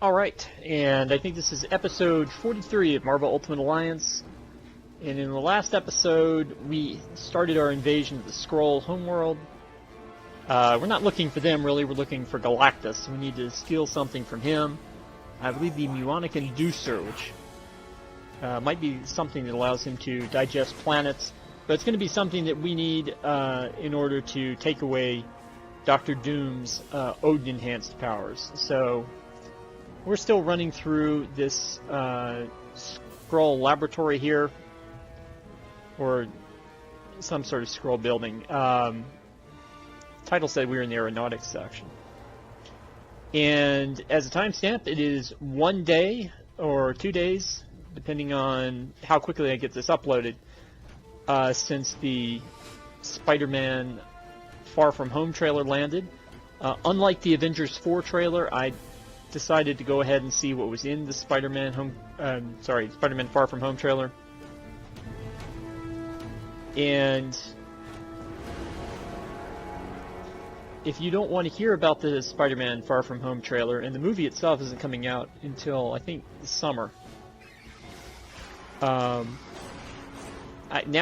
Alright, and I think this is episode 43 of Marvel Ultimate Alliance. And in the last episode, we started our invasion of the Skrull homeworld. We're not looking for them, really. We're looking for Galactus. We need to steal something from him. I believe the Muonic Inducer, which might be something that allows him to digest planets. But it's going to be something that we need in order to take away Dr. Doom's Odin-enhanced powers. So we're still running through this Skrull laboratory here, or some sort of Skrull building. Title said we were in the aeronautics section. And as a timestamp, it is 1 day or 2 days, depending on how quickly I get this uploaded, since the Spider-Man Far From Home trailer landed. Unlike the Avengers 4 trailer, I decided to go ahead and see what was in the Spider-Man Far From Home trailer. And if you don't want to hear about the Spider-Man Far From Home trailer, and the movie itself isn't coming out until, I think, the summer, now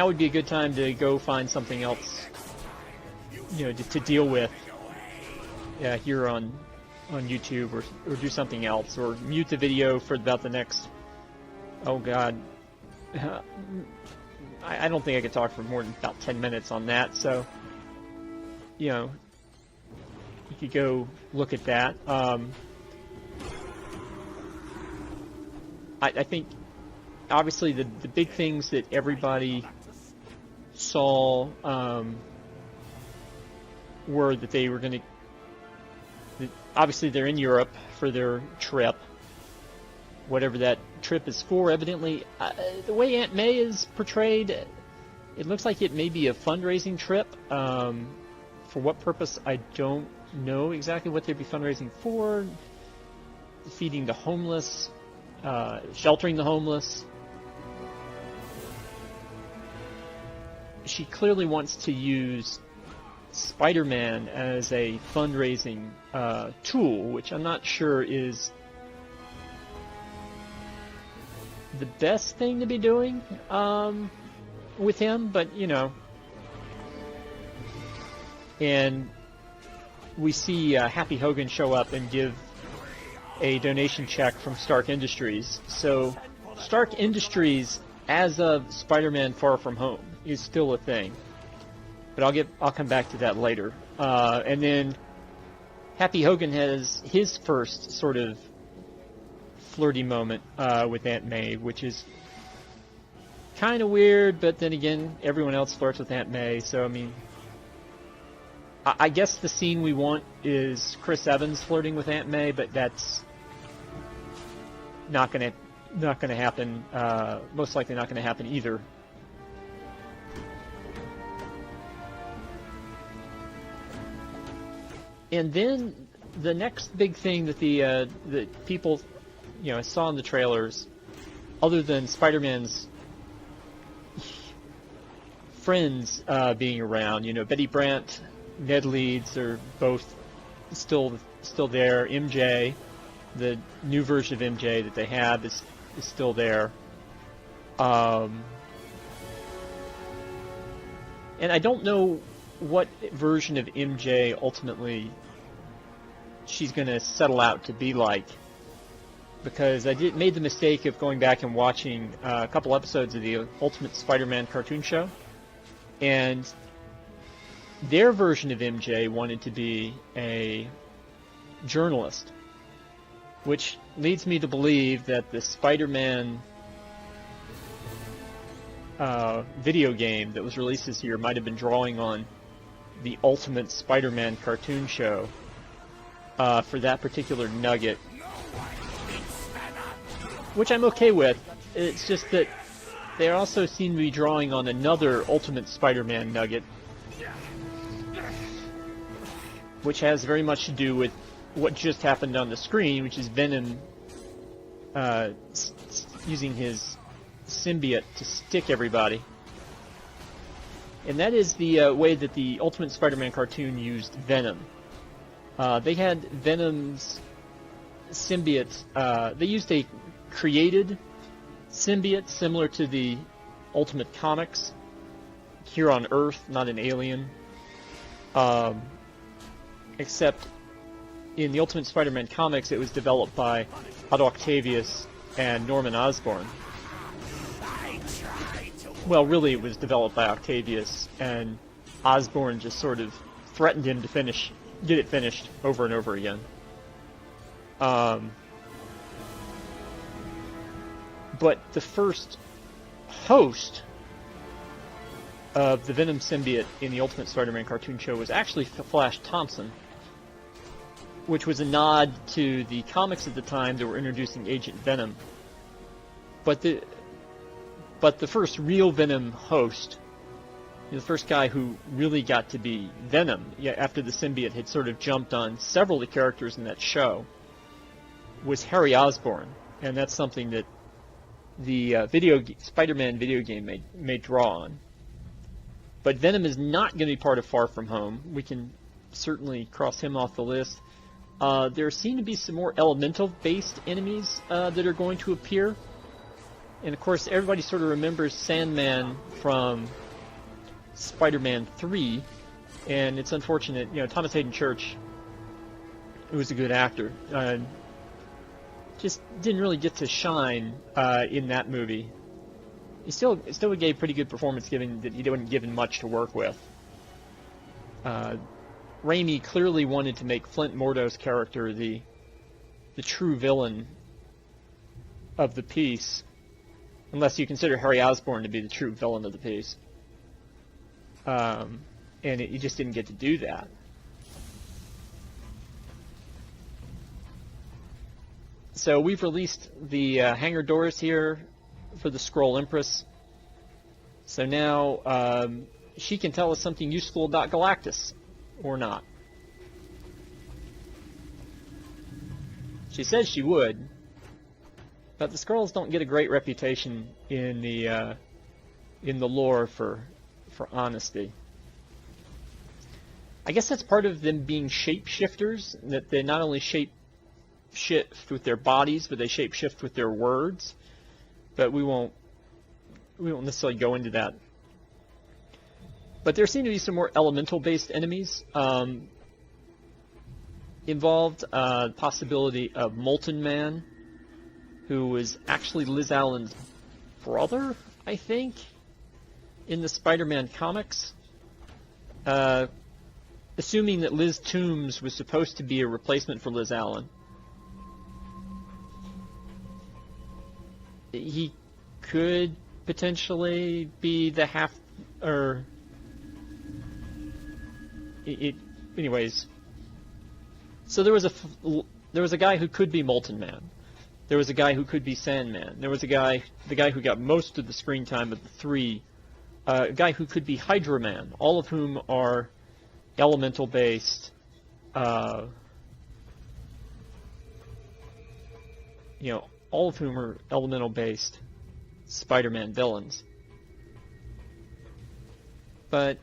would be a good time to go find something else, to deal with here on YouTube, or do something else, or mute the video for about the next, oh god, I don't think I could talk for more than about 10 minutes on that, so, you could go look at that. I think, obviously, the big things that everybody saw were that they were going to, obviously they're in Europe for their trip, whatever that trip is for. Evidently, the way Aunt May is portrayed, it looks like it may be a fundraising trip. For what purpose, I don't know exactly what they'd be fundraising for. Feeding the homeless, sheltering the homeless. She clearly wants to use Spider-Man as a fundraising tool, which I'm not sure is the best thing to be doing with him, but and we see Happy Hogan show up and give a donation check from Stark Industries. So Stark Industries, as of Spider-Man Far From Home, is still a thing. But I'll come back to that later. And then Happy Hogan has his first sort of flirty moment with Aunt May, which is kind of weird, but then again, everyone else flirts with Aunt May, so I mean, I guess the scene we want is Chris Evans flirting with Aunt May, but that's not gonna happen. Most likely not gonna happen either. And then the next big thing that the people saw in the trailers, other than Spider-Man's friends being around, Betty Brant, Ned Leeds are both still there. MJ, the new version of MJ that they have is still there. And I don't know what version of MJ ultimately she's going to settle out to be like, because I made the mistake of going back and watching a couple episodes of the Ultimate Spider-Man cartoon show, and their version of MJ wanted to be a journalist, which leads me to believe that the Spider-Man video game that was released this year might have been drawing on the Ultimate Spider-Man cartoon show for that particular nugget, which I'm okay with. It's just that they also seem to be drawing on another Ultimate Spider-Man nugget, which has very much to do with what just happened on the screen, which is Venom using his symbiote to stick everybody. And that is the way that the Ultimate Spider-Man cartoon used Venom. They had Venom's symbiote, they used a created symbiote similar to the Ultimate Comics here on Earth, not an alien. Except in the Ultimate Spider-Man comics, it was developed by Otto Octavius and Norman Osborn. Well, really, it was developed by Octavius, and Osborn just sort of threatened him to get it finished over and over again. But the first host of the Venom symbiote in the Ultimate Spider-Man cartoon show was actually Flash Thompson, which was a nod to the comics at the time that were introducing Agent Venom. But the first real Venom host, the first guy who really got to be Venom, after the symbiote had sort of jumped on several of the characters in that show, was Harry Osborn, and that's something that the Spider-Man video game may draw on. But Venom is not going to be part of Far From Home. We can certainly cross him off the list. There seem to be some more elemental-based enemies that are going to appear. And of course, everybody sort of remembers Sandman from Spider-Man 3. And it's unfortunate, Thomas Hayden Church, who was a good actor, just didn't really get to shine in that movie. He still gave a pretty good performance, given that he wasn't given much to work with. Raimi clearly wanted to make Flint Mordo's character the true villain of the piece, unless you consider Harry Osborn to be the true villain of the piece. And he just didn't get to do that. So we've released the hangar doors here for the Skrull Empress. So now she can tell us something useful about Galactus, or not. She says she would, but the Skrulls don't get a great reputation in the lore for honesty. I guess that's part of them being shapeshifters, that they not only shift with their bodies, but they shapeshift with their words. But we won't necessarily go into that. But there seem to be some more elemental-based enemies involved. Possibility of Molten Man, who was actually Liz Allen's brother, I think, in the Spider-Man comics. Assuming that Liz Toombs was supposed to be a replacement for Liz Allen. He could potentially be the anyways. So there was a guy who could be Molten Man. There was a guy who could be Sandman. There was the guy who got most of the screen time of the three. A guy who could be Hydra Man. All of whom are elemental based. All of whom are elemental-based Spider-Man villains. But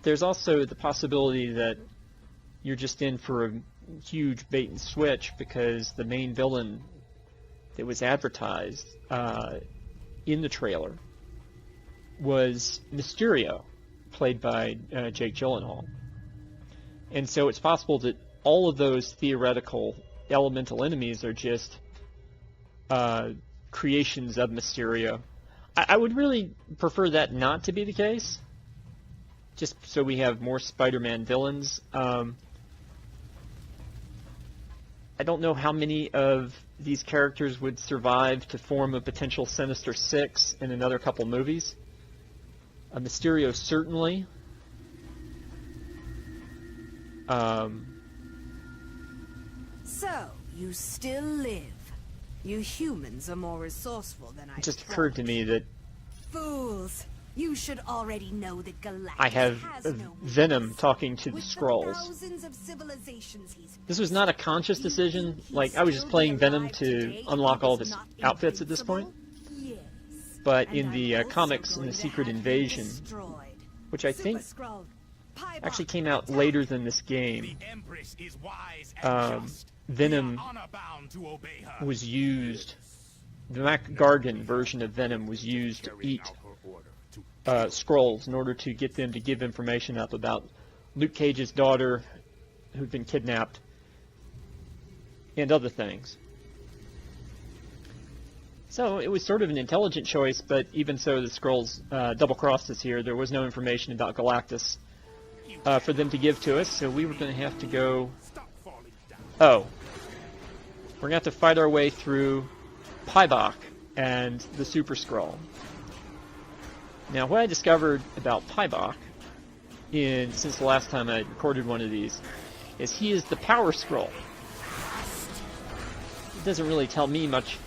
there's also the possibility that you're just in for a huge bait and switch, because the main villain that was advertised in the trailer was Mysterio, played by Jake Gyllenhaal. And so it's possible that all of those theoretical elemental enemies are just creations of Mysterio. I would really prefer that not to be the case, just so we have more Spider-Man villains. I don't know how many of these characters would survive to form a potential Sinister Six in another couple movies. Mysterio certainly. So, you still live. You humans are more resourceful than I It just thought. occurred to me that Fools! You should already know that Galactus I have has no Venom weakness. talking to the With Skrulls. thousands of civilizations he's This was not a conscious decision. Like, I was just playing Venom to unlock all of his outfits at this point. Yes. But And in I'm the also comics, in going the to Secret have him Invasion, destroyed. which I Super think Skrull, Pie actually Box, came out attack. later than this game, The Empress is wise and just. Venom was used, the Mac Gargan version of Venom was used to eat Skrulls in order to get them to give information up about Luke Cage's daughter who'd been kidnapped and other things. So it was sort of an intelligent choice, but even so, the Skrulls double-crossed us here. There was no information about Galactus for them to give to us, so we were going to have to go... Oh. We're going to have to fight our way through Pybok and the Super Skrull. Now, what I discovered about Pybok since the last time I recorded one of these is he is the Power Skrull. It doesn't really tell me much.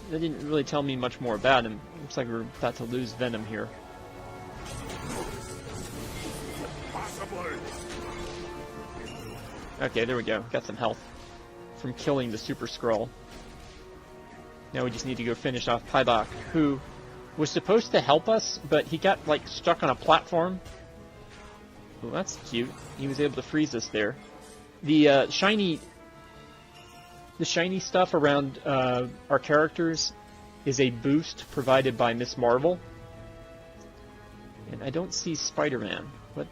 They didn't really tell me much more about him. Looks like we're about to lose Venom here. Okay, there we go. Got some health from killing the Super Skrull. Now we just need to go finish off Pybok, who was supposed to help us, but he got like stuck on a platform. Oh, that's cute. He was able to freeze us there. The shiny stuff around our characters is a boost provided by Miss Marvel. And I don't see Spider-Man. What?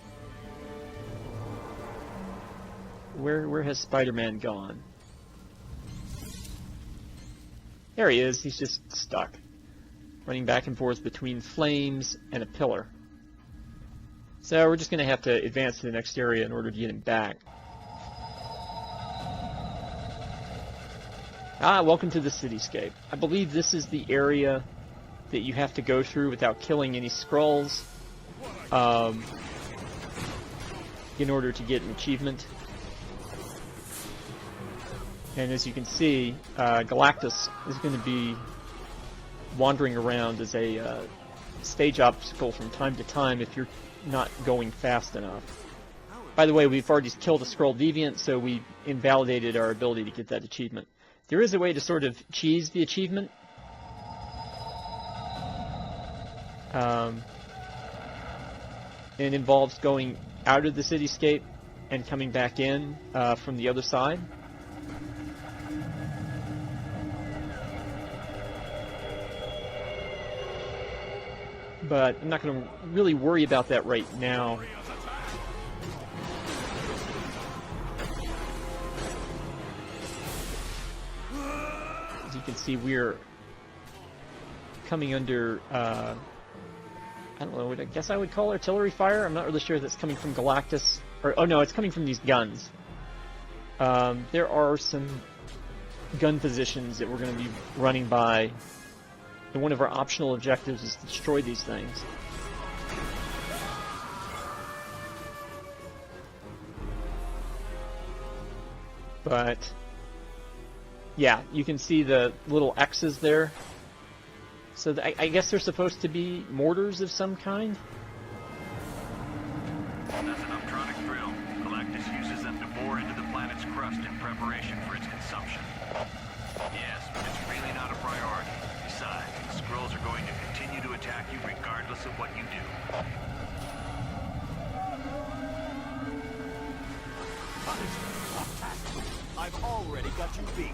Where has Spider-Man gone? There he is. He's just stuck, running back and forth between flames and a pillar. So we're just going to have to advance to the next area in order to get him back. Ah, welcome to the cityscape. I believe this is the area that you have to go through without killing any Skrulls in order to get an achievement. And as you can see, Galactus is going to be wandering around as a stage obstacle from time to time if you're not going fast enough. By the way, we've already killed a Skrull Deviant, so we invalidated our ability to get that achievement. There is a way to sort of cheese the achievement. It involves going out of the cityscape and coming back in from the other side. But I'm not going to really worry about that right now. As you can see, we're coming under, I don't know, what I guess I would call artillery fire. I'm not really sure if that's coming from Galactus. Or, oh no, it's coming from these guns. There are some gun positions that we're going to be running by. And one of our optional objectives is to destroy these things. But, yeah, you can see the little X's there. So I guess they're supposed to be mortars of some kind? That's an uptronic drill. Galactus uses them to bore into the planet's crust in preparation for its consumption. Yes, but it's really not a priority. Besides, the Skrulls are going to continue to attack you regardless of what you do. I've already got you beat.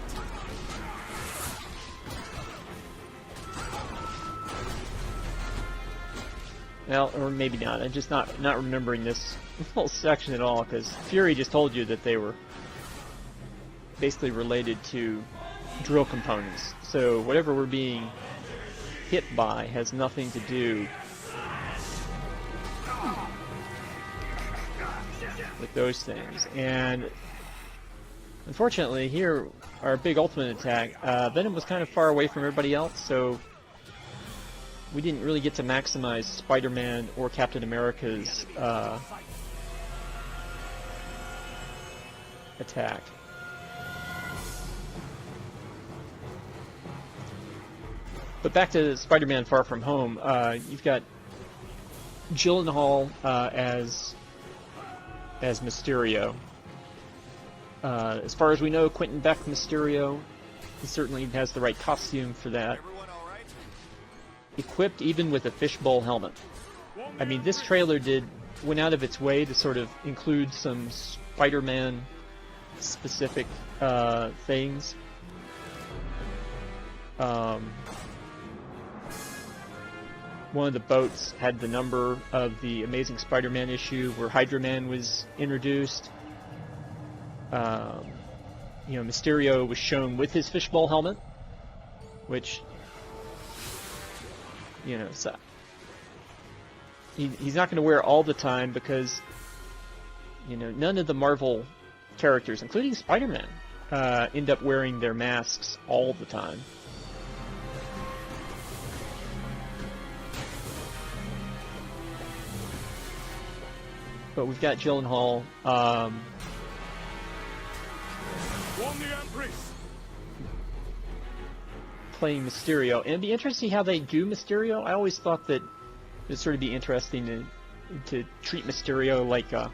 Well, or maybe not. I'm just not remembering this whole section at all, because Fury just told you that they were basically related to drill components. So whatever we're being hit by has nothing to do with those things. And unfortunately here, our big ultimate attack, Venom was kind of far away from everybody else, so we didn't really get to maximize Spider-Man or Captain America's attack. But back to Spider-Man Far From Home, you've got Gyllenhaal as Mysterio. As far as we know, Quentin Beck Mysterio, he certainly has the right costume for that. Equipped even with a fishbowl helmet. I mean, this trailer went out of its way to sort of include some Spider-Man specific things. One of the boats had the number of the Amazing Spider-Man issue where Hydra Man was introduced. Mysterio was shown with his fishbowl helmet, which, so he's not going to wear it all the time because, none of the Marvel characters, including Spider-Man, end up wearing their masks all the time. But we've got Gyllenhaal. Playing Mysterio, and it'd be interesting how they do Mysterio. I always thought that it'd sort of be interesting to treat Mysterio like a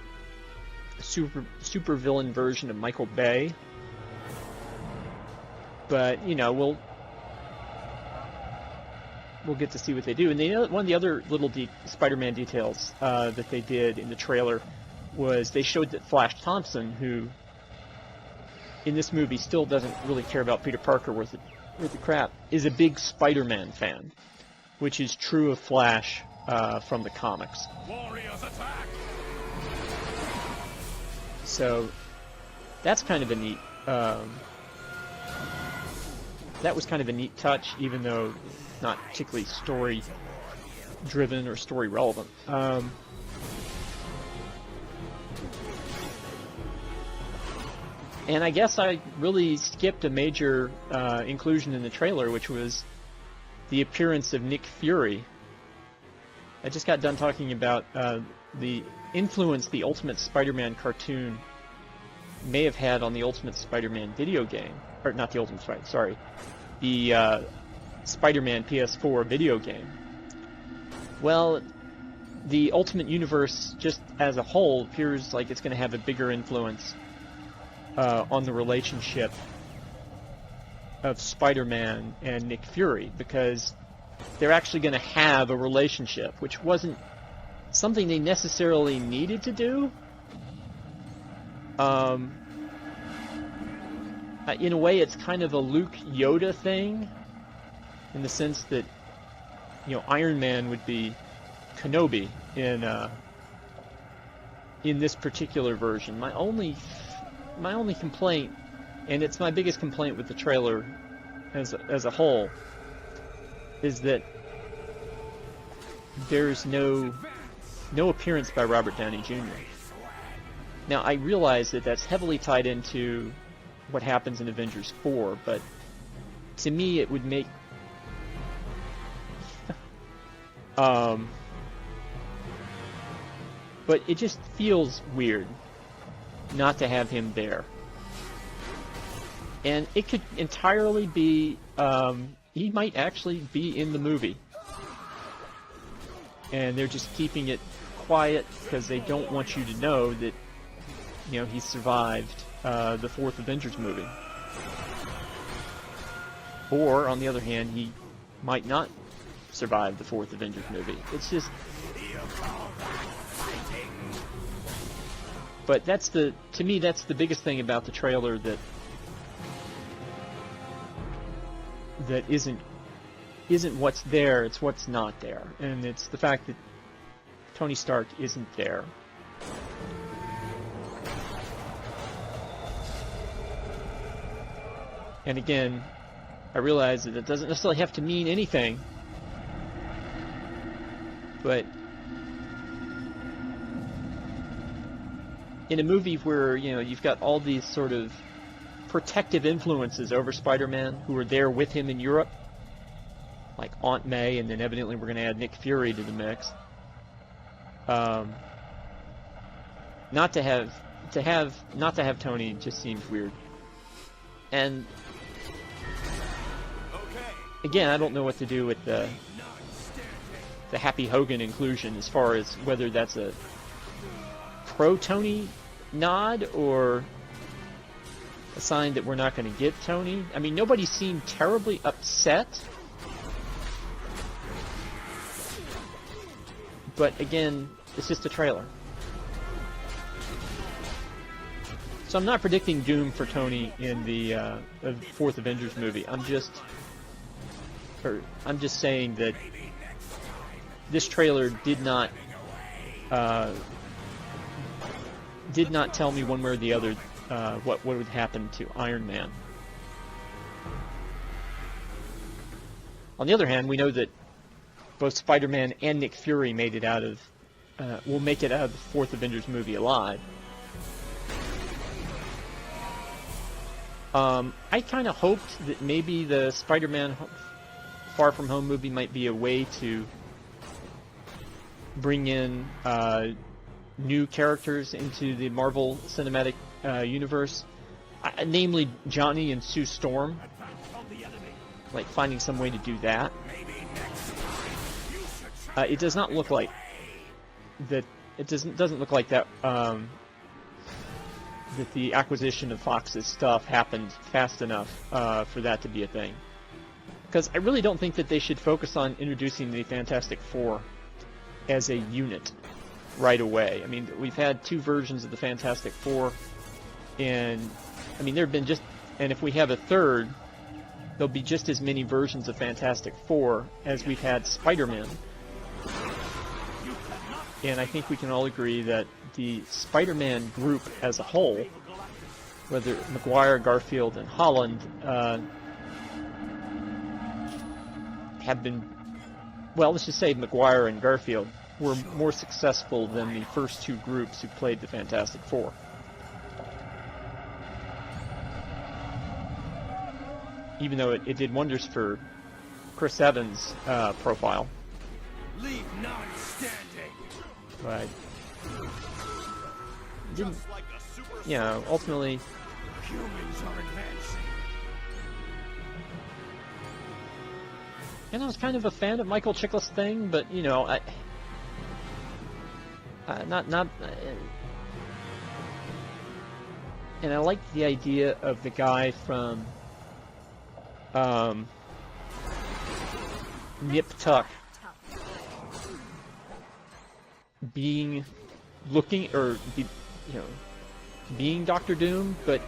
super villain version of Michael Bay. But we'll get to see what they do. And one of the other little Spider-Man details that they did in the trailer was they showed that Flash Thompson, who in this movie still doesn't really care about Peter Parker worth the crap, is a big Spider-Man fan, which is true of Flash from the comics. Warriors attack! So that's kind of a neat. That was kind of a neat touch, even though not particularly story-driven or story-relevant. And I guess I really skipped a major inclusion in the trailer, which was the appearance of Nick Fury. I just got done talking about the influence the Ultimate Spider-Man cartoon may have had on the Ultimate Spider-Man video game. Or not the Ultimate Spider, sorry. The Spider-Man PS4 video game. Well, the Ultimate Universe, just as a whole, appears like it's going to have a bigger influence on the relationship of Spider-Man and Nick Fury, because they're actually going to have a relationship, which wasn't something they necessarily needed to do. In a way, it's kind of a Luke Yoda thing, in the sense that, Iron Man would be Kenobi in this particular version. My only complaint, and it's my biggest complaint with the trailer as a whole, is that there's no appearance by Robert Downey Jr. Now, I realize that that's heavily tied into what happens in Avengers 4, but to me it would make but it just feels weird not to have him there. And it could entirely be he might actually be in the movie, and they're just keeping it quiet because they don't want you to know that he survived the fourth Avengers movie. Or on the other hand, he might not survive the fourth Avengers movie. It's just, but to me that's the biggest thing about the trailer that isn't what's there, it's what's not there. And it's the fact that Tony Stark isn't there. And again, I realize that it doesn't necessarily have to mean anything, but in a movie where, you've got all these sort of protective influences over Spider-Man who are there with him in Europe, like Aunt May, and then evidently we're going to add Nick Fury to the mix. Not to have Tony just seems weird. And again, I don't know what to do with the Happy Hogan inclusion, as far as whether that's a pro-Tony nod or a sign that we're not going to get Tony. I mean, nobody seemed terribly upset. But again, it's just a trailer. So I'm not predicting doom for Tony in the fourth Avengers movie. I'm just saying that this trailer did not tell me one way or the other what would happen to Iron Man. On the other hand, we know that both Spider-Man and Nick Fury made it out of will make it out of the fourth Avengers movie alive. I kind of hoped that maybe the Spider-Man Far From Home movie might be a way to bring in new characters into the Marvel Cinematic Universe, namely Johnny and Sue Storm. Like finding some way to do that. It does not look like that. It doesn't look like that. That the acquisition of Fox's stuff happened fast enough for that to be a thing. Because I really don't think that they should focus on introducing the Fantastic Four as a unit right away. I mean, we've had two versions of the Fantastic Four, and I mean, there have been just, and if we have a third, there'll be just as many versions of Fantastic Four as we've had Spider-Man. And I think we can all agree that the Spider-Man group as a whole, whether Maguire, Garfield, and Holland, have been, well, let's just say Maguire and Garfield were more successful than the first two groups who played the Fantastic Four. Even though it did wonders for Chris Evans' profile. Leave none standing. But didn't, you know, ultimately, Humans are advancing. and I was kind of a fan of Michael Chiklis' thing, but you know, and I liked the idea of the guy from Nip Tuck being Doctor Doom, but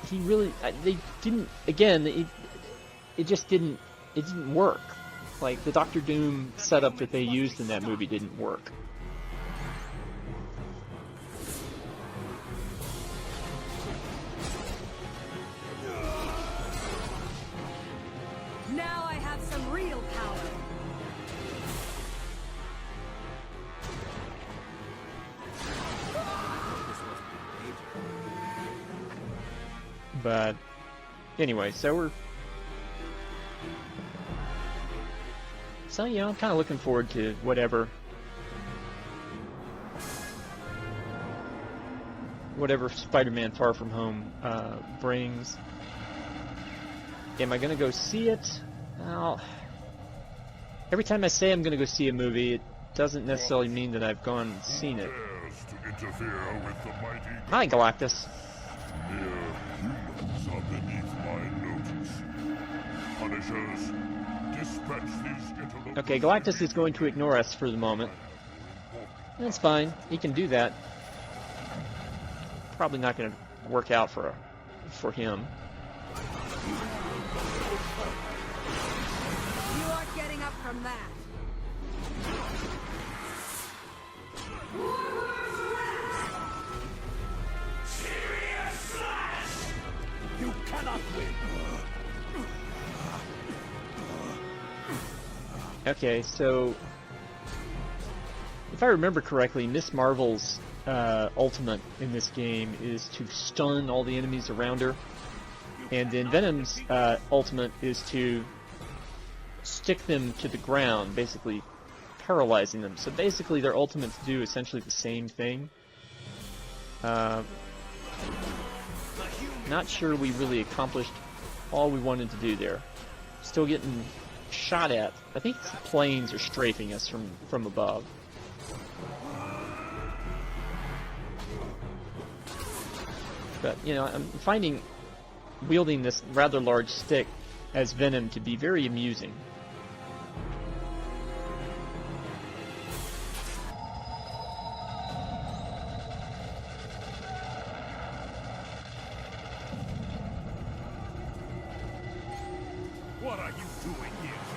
he really, they didn't, again, it just didn't work. Like, the Doctor Doom setup that they used in that movie didn't work. Now I have some real power. But anyway, so you know, I'm kind of looking forward to whatever Spider-Man Far From Home brings. Am I going to go see it? Well, every time I say I'm going to go see a movie, it doesn't necessarily mean that I've gone and seen it. Hi, Galactus. Humans are beneath my notice. Punishers, dispatch these interlopers. Okay, Galactus is going to ignore us for the moment. That's fine. He can do that. Probably not going to work out for him. You aren't getting up from that. You cannot win. Okay, so if I remember correctly, Miss Marvel's ultimate in this game is to stun all the enemies around her, and then Venom's ultimate is to stick them to the ground, basically paralyzing them. So basically their ultimates do essentially the same thing. Not sure we really accomplished all we wanted to do there. Still getting shot at. I think the planes are strafing us from above. But, you know, I'm finding wielding this rather large stick as Venom to be very amusing. doing here?